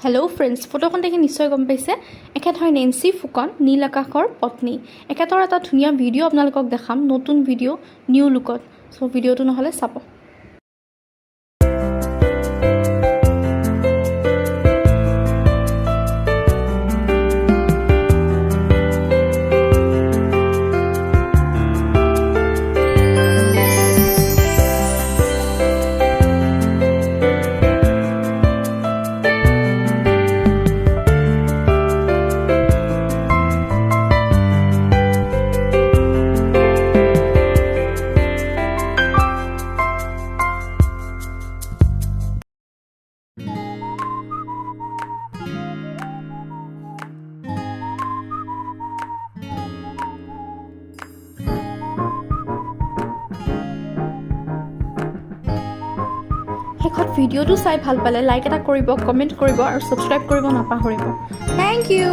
Hello' friends, ফটোখন দেখি নিশ্চয় গম পাইছে এখেত হয় নেন্সি ফুকন, নীল আকাশৰ পত্নী। এখেতৰ এটা ধুনীয়া ভিডিঅ' আপোনালোকক দেখাম, নতুন ভিডিঅ' নিউ লুকত। চ' ভিডিঅ'টো নহ'লে চাব। শেষত ভিডিঅ'টো চাই ভাল পালে লাইক এটা কৰিব, কমেণ্ট কৰিব আৰু ছাবস্ক্ৰাইব কৰিব নাপাহৰিব। Thank U.